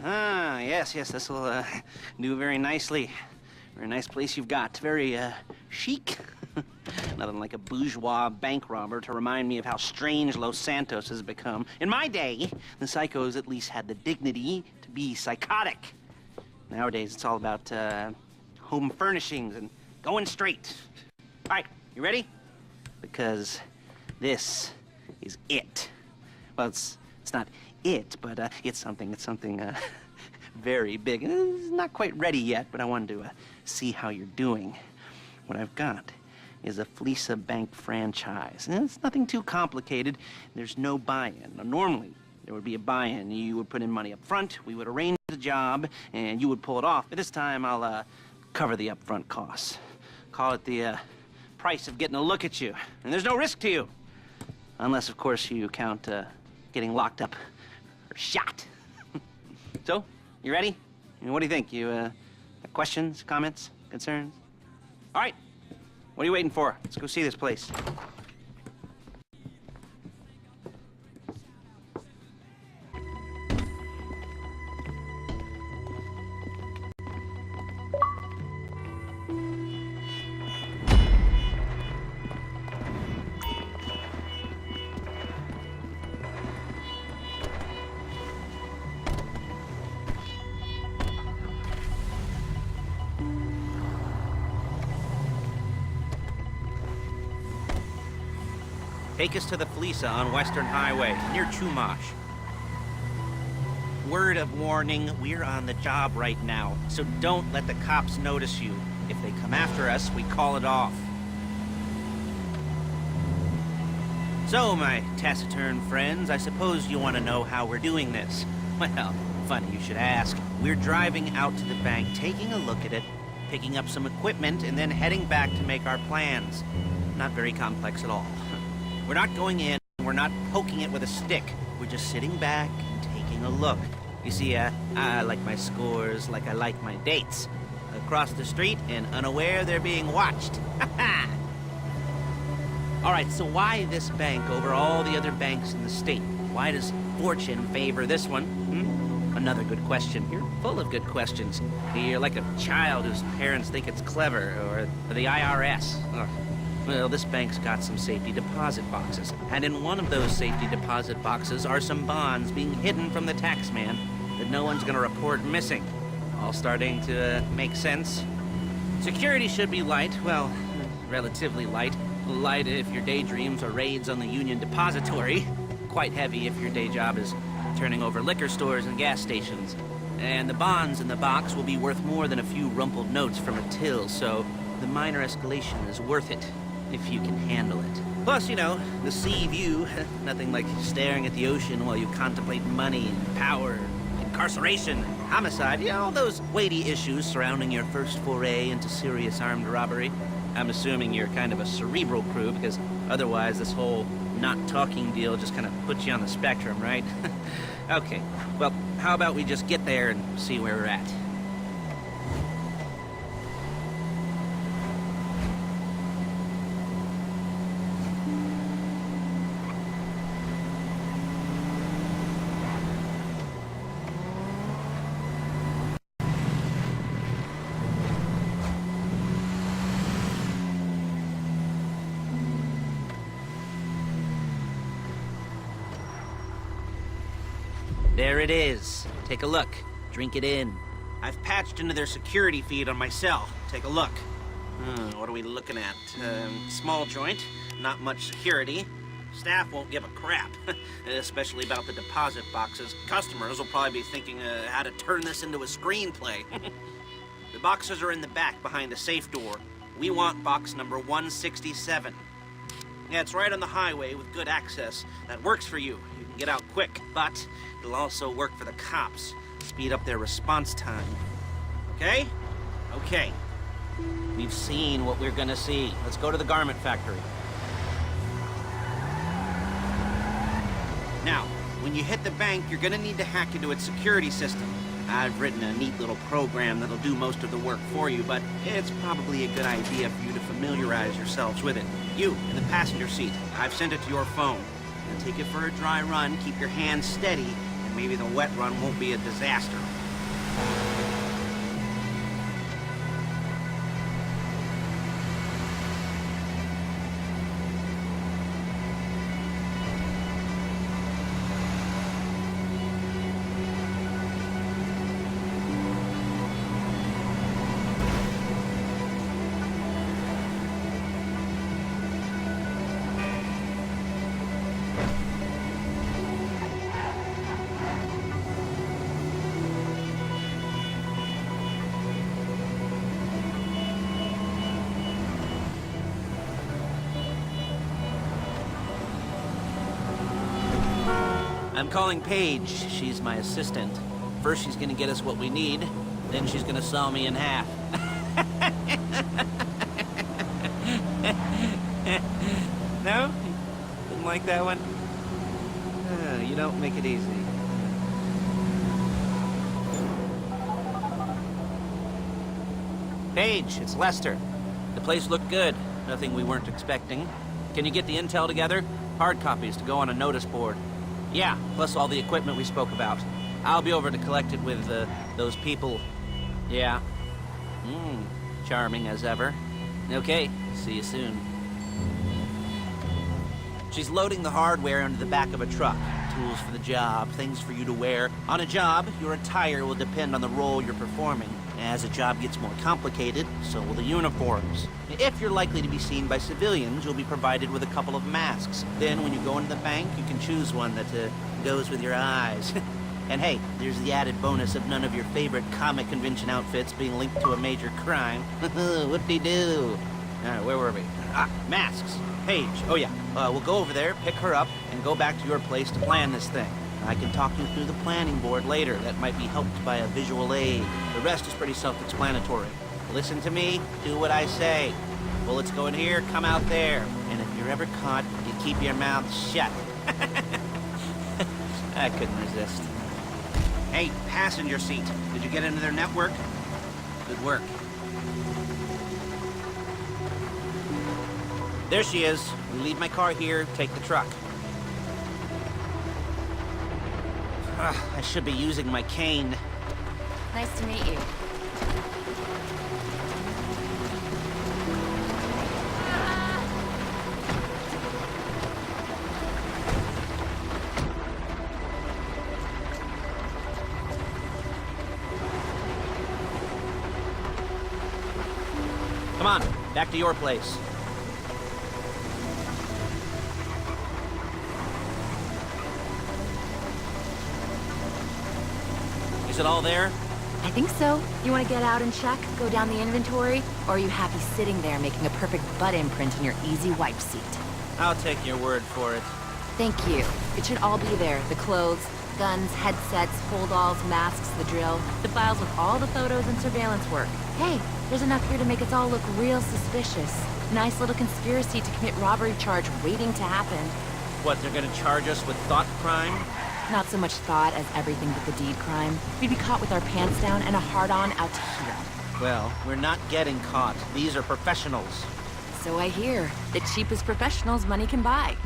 Ah, yes, this'll do very nicely. Very nice place you've got. Very chic. Nothing like a bourgeois bank robber to remind me of how strange Los Santos has become. In my day, the psychos at least had the dignity to be psychotic. Nowadays, it's all about home furnishings and going straight. All right, you ready? Because this is it. Well, it's not it, but it's something very big. It's not quite ready yet, but I wanted to see how you're doing. What I've got is a Fleesa Bank franchise. And it's nothing too complicated. There's no buy-in. Now, normally, there would be a buy-in. You would put in money up front, we would arrange the job, and you would pull it off. But this time, I'll cover the upfront costs. Call it the price of getting a look at you. And there's no risk to you. Unless, of course, you count getting locked up or shot. So, you ready? What do you think? You got questions, comments, concerns? All right. What are you waiting for? Let's go see this place. Take us to the Fleesa on Western Highway, near Chumash. Word of warning, we're on the job right now, so don't let the cops notice you. If they come after us, we call it off. So, my taciturn friends, I suppose you want to know how we're doing this. Well, funny you should ask. We're driving out to the bank, taking a look at it, picking up some equipment, and then heading back to make our plans. Not very complex at all. We're not going in, we're not poking it with a stick. We're just sitting back and taking a look. You see, I like my scores like I like my dates. Across the street and unaware they're being watched. All right, so why this bank over all the other banks in the state? Why does fortune favor this one? Another good question. You're full of good questions. You're like a child whose parents think it's clever, or the IRS. Ugh. Well, this bank's got some safety deposit boxes, and in one of those safety deposit boxes are some bonds being hidden from the tax man that no one's gonna report missing. All starting to make sense. Security should be light, well, relatively light. Light if your daydreams are raids on the Union Depository. Quite heavy if your day job is turning over liquor stores and gas stations. And the bonds in the box will be worth more than a few rumpled notes from a till, so the minor escalation is worth it. If you can handle it. Plus, you know, the sea view, nothing like staring at the ocean while you contemplate money and power, incarceration, homicide, you know, all those weighty issues surrounding your first foray into serious armed robbery. I'm assuming you're kind of a cerebral crew, because otherwise this whole not talking deal just kind of puts you on the spectrum, right? Okay, well, how about we just get there and see where we're at? There it is. Take a look. Drink it in. I've patched into their security feed on my cell. Take a look. What are we looking at? Small joint, not much security. Staff won't give a crap, especially about the deposit boxes. Customers will probably be thinking how to turn this into a screenplay. The boxes are in the back behind a safe door. We want box number 167. Yeah, it's right on the highway with good access. That works for you. You can get out quick, but it'll also work for the cops. Speed up their response time. Okay? Okay. We've seen what we're gonna see. Let's go to the garment factory. Now, when you hit the bank, you're gonna need to hack into its security system. I've written a neat little program that'll do most of the work for you, but it's probably a good idea for you to familiarize yourselves with it. You, in the passenger seat, I've sent it to your phone. Now take it for a dry run, keep your hands steady, and maybe the wet run won't be a disaster. I'm calling Paige. She's my assistant. First, she's gonna get us what we need. Then she's gonna saw me in half. No? Didn't like that one? You don't make it easy. Paige, it's Lester. The place looked good. Nothing we weren't expecting. Can you get the intel together? Hard copies to go on a notice board. Yeah, plus all the equipment we spoke about. I'll be over to collect it with, those people. Yeah. Charming as ever. Okay, see you soon. She's loading the hardware into the back of a truck. Tools for the job, things for you to wear. On a job, your attire will depend on the role you're performing. As the job gets more complicated, so will the uniforms. If you're likely to be seen by civilians, you'll be provided with a couple of masks. Then when you go into the bank, you can choose one that goes with your eyes. And hey, there's the added bonus of none of your favorite comic convention outfits being linked to a major crime. Whoop-de-doo. Alright, where were we? Masks. Paige. Oh yeah, we'll go over there, pick her up, and go back to your place to plan this thing. I can talk you through the planning board later. That might be helped by a visual aid. The rest is pretty self-explanatory. Listen to me, do what I say. Bullets go in here, come out there. And if you're ever caught, you keep your mouth shut. I couldn't resist. Hey, passenger seat. Did you get into their network? Good work. There she is. We leave my car here, take the truck. I should be using my cane. Nice to meet you. Come on, back to your place. Is it all there? I think so. You want to get out and check, go down the inventory, or are you happy sitting there making a perfect butt imprint in your easy wipe seat? I'll take your word for it. Thank you. It should all be there. The clothes, guns, headsets, holdalls, masks, the drill, the files with all the photos and surveillance work. Hey, there's enough here to make us all look real suspicious. Nice little conspiracy to commit robbery charge waiting to happen. What, they're gonna charge us with thought crime? Not so much thought as everything but the deed crime. We'd be caught with our pants down and a hard-on out to here. Well, we're not getting caught. These are professionals. So I hear. The cheapest professionals money can buy.